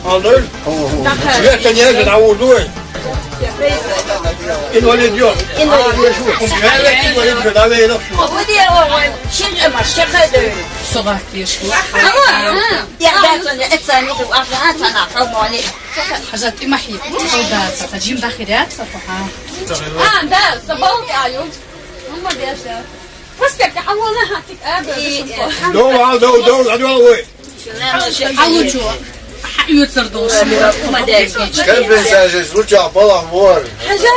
Alır. Şuraya tencereye davuldu. İnvalid yok. İnvalid şu. Evet, invalid bedava yok. Bu diye o şimdi ama şaka diyor. Sabah yaşlı. Ama ya ben sana etsem yok afan sana havali. حاجات محي حوضات تجيب داخليات صفحة ده صباوك عيون هم بيشا بس كيف تحولها تتقابل دور عدوي حلوجو يوتر دوش ما داك كيف بنساجس رجع بلا مور حاجه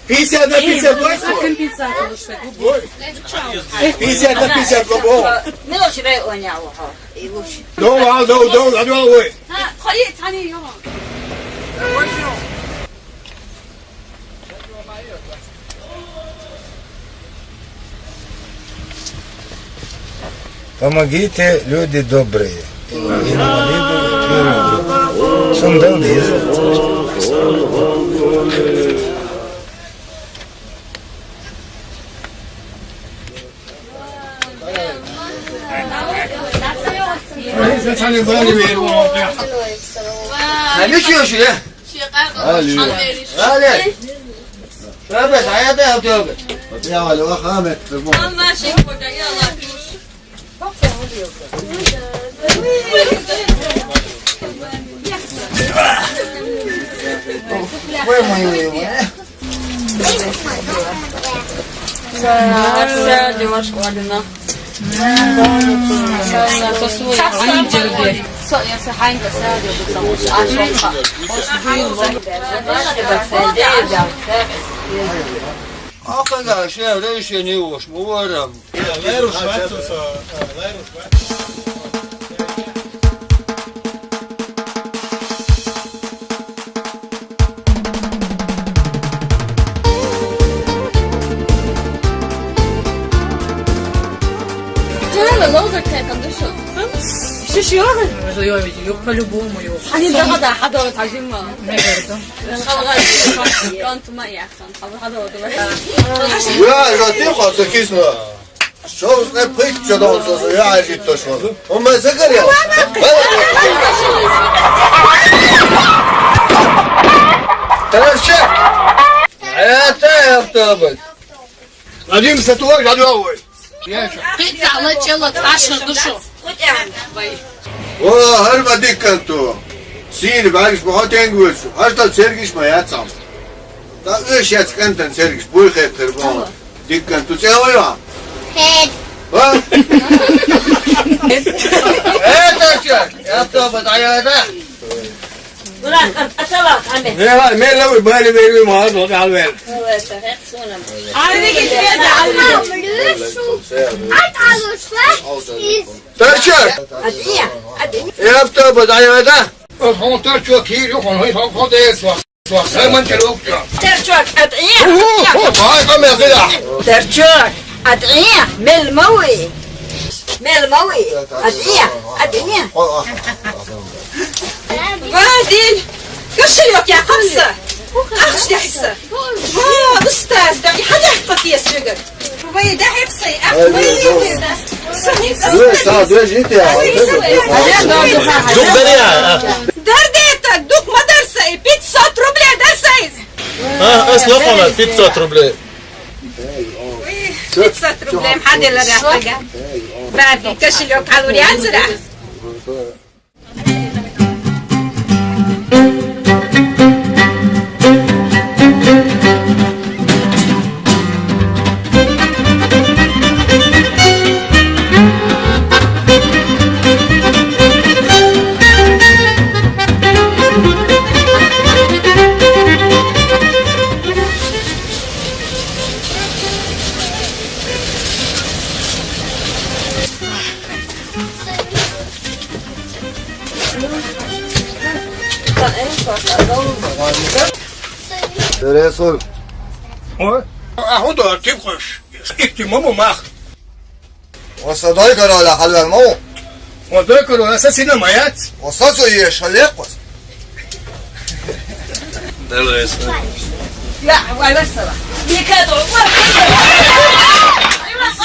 Pizza da pizza dois. كم بيتزا Pizza da pizza bom. ملوش راي ونعوها يوش دور عدوي. ها خليت ثاني يوم Помогите, люди добрые. Инвалиду первую группу. Сундан есть. Sen böyle bir yerim oldu ya. Ne çıkıyorsun ya? Hadi. Şöyle hayata yapıyor. Ya Ali o Ahmet. ما شيء يلا Arkadaşlar değişeniyormuş mu varım? Leru Schwarz. لوزر كان دشو شو يو по-любому его حنين ده غدا حضرت عجيمة наверное كنت ما يحسن حضرت Ya zaten fazla kesme. Şovuz ne pek çadan sözü ya acit taşmadı. O mezekar ya. Teraşek. Hayata yaptı bak. Один сатуар عدوي. بيتزا الله يلا تعشر دشو O her ma dikkantu. Sini belki bu haten güvüsü. Hasta sergiş ma yatsam. Da öş yatskantan sergiş. Bu xettir bu. Dikkantu seviyor. هيد Ha? Teraşek. Yaptı bak hayata. وراك أطلع عمي Ne var? Meylevi böyle veriyor mu? Hadi al ver. عمي قلت يا عمي Teraşek. Yaptı bak hayata. Kontor çok iyi. Yok onu kontor değil. Suak. Hemen çabuk ya. ترجوك أدعية Vay kamera kıda. ترجوك أدعية ملموي ملموي أدعية بعدين قش الوك يا خمسة أخش ده حسة أستاذ دعي حد يحفظ يا سجر وبي ده حبسي Sadece ya. درديتك دوك مدرسة 500 ربع درسيز اصلا 500 рублей. 500 ربع محد اللي راح حاجة بعد قش الوك على وريان زرع Nereye sor? Ahunda tibkoş. İhtimamı mak. وصدايق على حل المو وذكروا أساس النمايات. وصاصو يشلق لا ولا الصراحة دي كانت Biraz